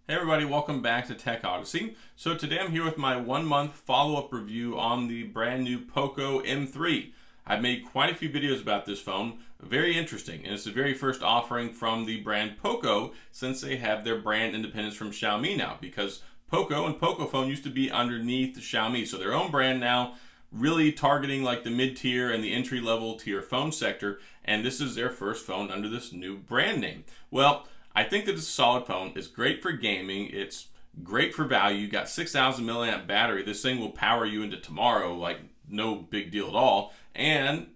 Hey everybody, welcome back to Tech Odyssey. So today I'm here with my 1-month follow-up review on the brand new POCO M3. I've made quite a few videos about this phone, very interesting, and it's the very first offering from the brand POCO since they have their brand independence from Xiaomi now, because POCO and POCO phone used to be underneath Xiaomi, so their own brand now, really targeting like the mid-tier and the entry-level tier phone sector, and this is their first phone under this new brand name. Well, I think that it's a solid phone. It's great for gaming. It's great for value. You got 6,000 milliamp battery. This thing will power you into tomorrow, like no big deal at all. And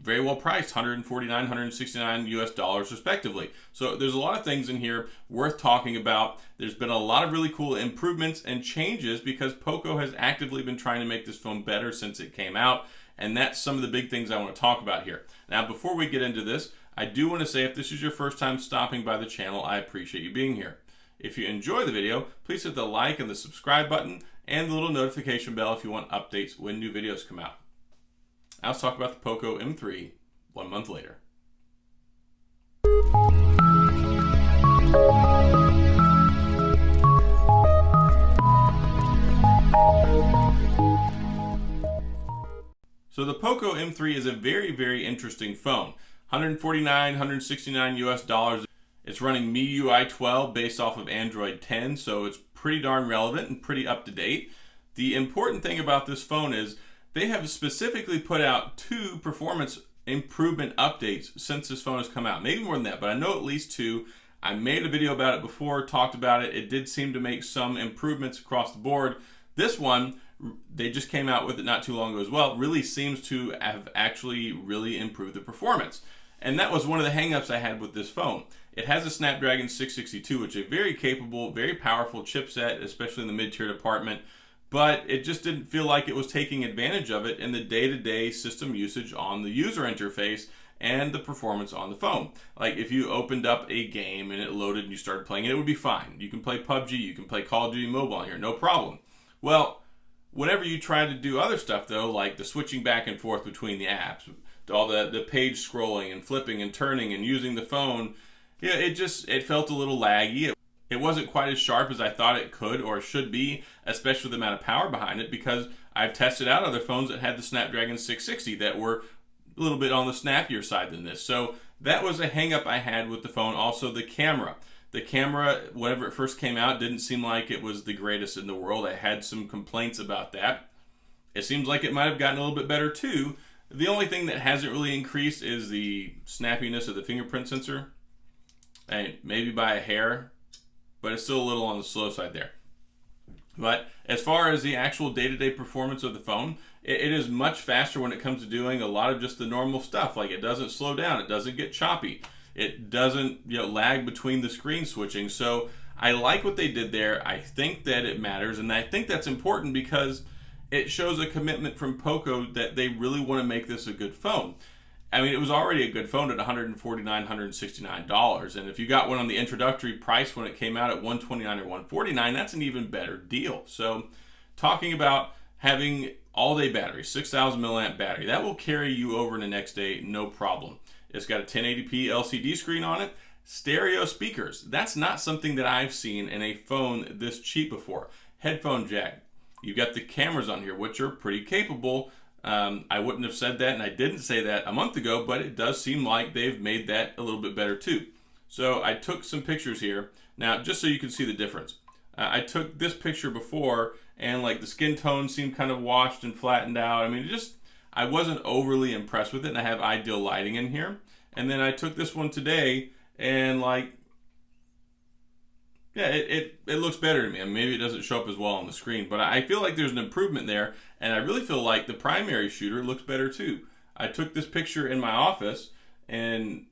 very well priced, 149, 169 US dollars respectively. So there's a lot of things in here worth talking about. There's been a lot of really cool improvements and changes because POCO has actively been trying to make this phone better since it came out. And that's some of the big things I want to talk about here. Now, before we get into this, I do want to say if this is your first time stopping by the channel, I appreciate you being here. If you enjoy the video, please hit the like and the subscribe button and the little notification bell if you want updates when new videos come out. Now let's talk about the POCO M3 1 month later. So the POCO M3 is a very interesting phone. 149, 169 US dollars. It's running MIUI 12 based off of Android 10, so it's pretty darn relevant and pretty up to date. The important thing about this phone is they have specifically put out 2 performance improvement updates since this phone has come out. Maybe more than that, but I know at least 2. I made a video about it before, talked about it. It did seem to make some improvements across the board. This one, they just came out with it not too long ago as well, really seems to have actually really improved the performance. And that was one of the hangups I had with this phone. It has a Snapdragon 662, which is a very capable, very powerful chipset, especially in the mid-tier department, but it just didn't feel like it was taking advantage of it in the day-to-day system usage on the user interface and the performance on the phone. Like if you opened up a game and it loaded and you started playing it, it would be fine. You can play PUBG, you can play Call of Duty Mobile on here, no problem. Well, whenever you try to do other stuff though, like the switching back and forth between the apps, all the page scrolling and flipping and turning and using the phone, yeah, it felt a little laggy. It wasn't quite as sharp as I thought it could or should be, especially with the amount of power behind it, because I've tested out other phones that had the Snapdragon 660 that were a little bit on the snappier side than this. So that was a hang up I had with the phone. Also the camera. The camera, whenever it first came out, didn't seem like it was the greatest in the world. I had some complaints about that. It seems like it might have gotten a little bit better too. The only thing that hasn't really increased is the snappiness of the fingerprint sensor, and maybe by a hair, but it's still a little on the slow side there. But as far as the actual day-to-day performance of the phone, it is much faster when it comes to doing a lot of just the normal stuff. Like it doesn't slow down, it doesn't get choppy, it doesn't lag between the screen switching. So I like what they did there. I think that it matters, and I think that's important because it shows a commitment from POCO that they really want to make this a good phone. I mean, it was already a good phone at $149, $169, and if you got one on the introductory price when it came out at $129 or $149, that's an even better deal. So talking about having all-day battery, 6,000 milliamp battery, that will carry you over in the next day, no problem. It's got a 1080p LCD screen on it, stereo speakers. That's not something that I've seen in a phone this cheap before. Headphone jack. You've got the cameras on here, which are pretty capable. I wouldn't have said that, and I didn't say that a month ago, but it does seem like they've made that a little bit better too. So I took some pictures here. Now, just so you can see the difference. I took this picture before, and like the skin tone seemed kind of washed and flattened out. I mean, I wasn't overly impressed with it, and I have ideal lighting in here. And then I took this one today, and like, yeah, it looks better to me. I mean, maybe it doesn't show up as well on the screen, but I feel like there's an improvement there, and I really feel like the primary shooter looks better too. I took this picture in my office, and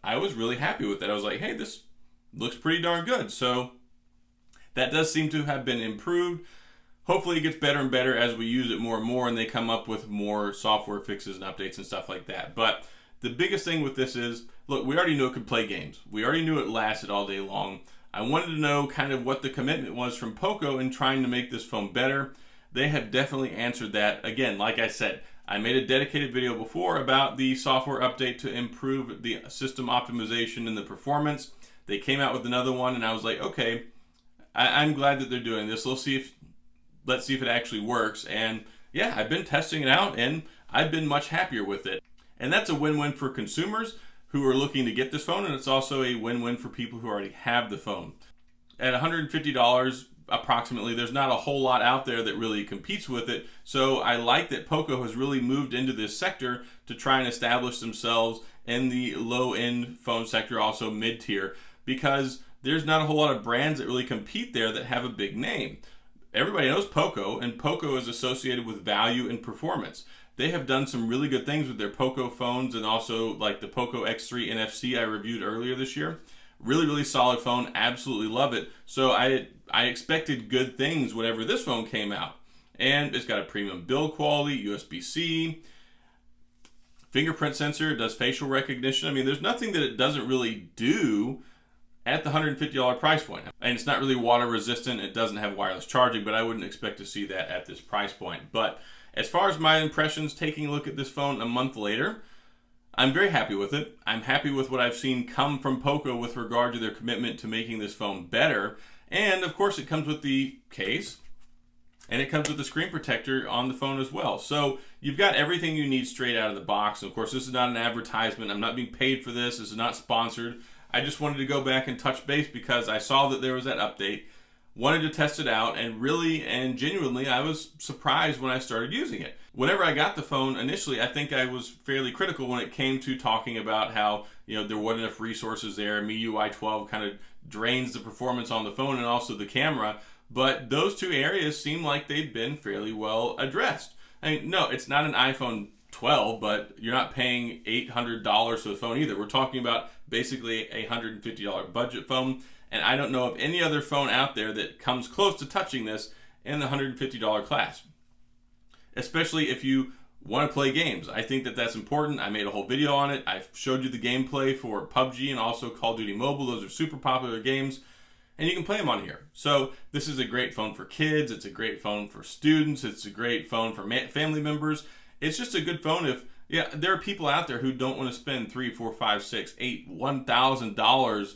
I was really happy with it. I was like, hey, this looks pretty darn good. So that does seem to have been improved. Hopefully it gets better and better as we use it more and more, and they come up with more software fixes and updates and stuff like that. But the biggest thing with this is, look, we already knew it could play games. We already knew it lasted all day long. I wanted to know kind of what the commitment was from POCO in trying to make this phone better. They have definitely answered that. Again, like I said, I made a dedicated video before about the software update to improve the system optimization and the performance. They came out with another one, and I was like, okay, I'm glad that they're doing this. Let's see if it actually works. And yeah, I've been testing it out and I've been much happier with it. And that's a win-win for consumers who are looking to get this phone, and it's also a win-win for people who already have the phone. At $150 approximately, there's not a whole lot out there that really competes with it. So I like that POCO has really moved into this sector to try and establish themselves in the low-end phone sector, also mid-tier, because there's not a whole lot of brands that really compete there that have a big name. Everybody knows POCO, and POCO is associated with value and performance. They have done some really good things with their POCO phones, and also like the POCO X3 NFC I reviewed earlier this year. Really, really solid phone. Absolutely love it. So I expected good things whenever this phone came out. And it's got a premium build quality, USB-C, fingerprint sensor, it does facial recognition. I mean, there's nothing that it doesn't really do at the $150 price point. And it's not really water resistant. It doesn't have wireless charging, but I wouldn't expect to see that at this price point. But as far as my impressions, taking a look at this phone a month later, I'm very happy with it. I'm happy with what I've seen come from POCO with regard to their commitment to making this phone better. And of course, it comes with the case, and it comes with the screen protector on the phone as well. So you've got everything you need straight out of the box. And of course, this is not an advertisement. I'm not being paid for this. This is not sponsored. I just wanted to go back and touch base because I saw that there was that update, wanted to test it out, and really and genuinely, I was surprised when I started using it. Whenever I got the phone initially, I think I was fairly critical when it came to talking about how, there wasn't enough resources there. MIUI 12 kind of drains the performance on the phone and also the camera. But those two areas seem like they've been fairly well addressed. I mean, no, it's not an iPhone 12, but you're not paying $800 for the phone either. We're talking about basically a $150 budget phone. And I don't know of any other phone out there that comes close to touching this in the $150 class. Especially if you want to play games. I think that that's important. I made a whole video on it. I showed you the gameplay for PUBG and also Call of Duty Mobile. Those are super popular games, and you can play them on here. So this is a great phone for kids. It's a great phone for students. It's a great phone for family members. It's just a good phone if, there are people out there who don't want to spend $3, $4, $5, $6, $8, $1,000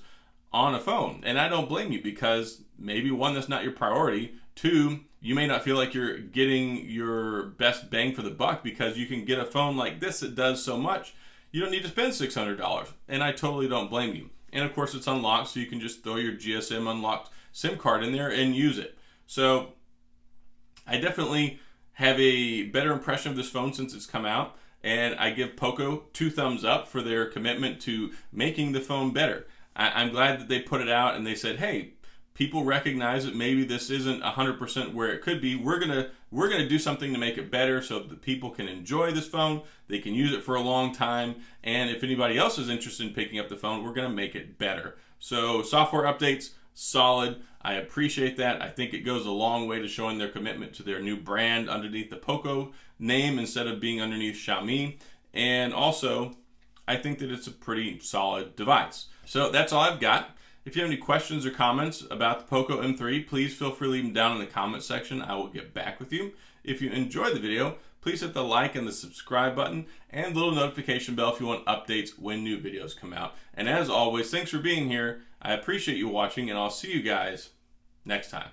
on a phone. And I don't blame you, because maybe one, that's not your priority. Two, you may not feel like you're getting your best bang for the buck because you can get a phone like this that does so much. You don't need to spend $600. And I totally don't blame you. And of course, it's unlocked, so you can just throw your GSM unlocked SIM card in there and use it. So I definitely have a better impression of this phone since it's come out. And I give POCO 2 thumbs up for their commitment to making the phone better. I'm glad that they put it out and they said, hey, people recognize that maybe this isn't 100% where it could be. We're gonna do something to make it better so that people can enjoy this phone. They can use it for a long time. And if anybody else is interested in picking up the phone, we're gonna make it better. So software updates, solid. I appreciate that. I think it goes a long way to showing their commitment to their new brand underneath the POCO name instead of being underneath Xiaomi. And also, I think that it's a pretty solid device. So that's all I've got. If you have any questions or comments about the POCO M3, please feel free to leave them down in the comment section. I will get back with you. If you enjoyed the video, please hit the like and the subscribe button and the little notification bell if you want updates when new videos come out. And as always, thanks for being here. I appreciate you watching, and I'll see you guys next time.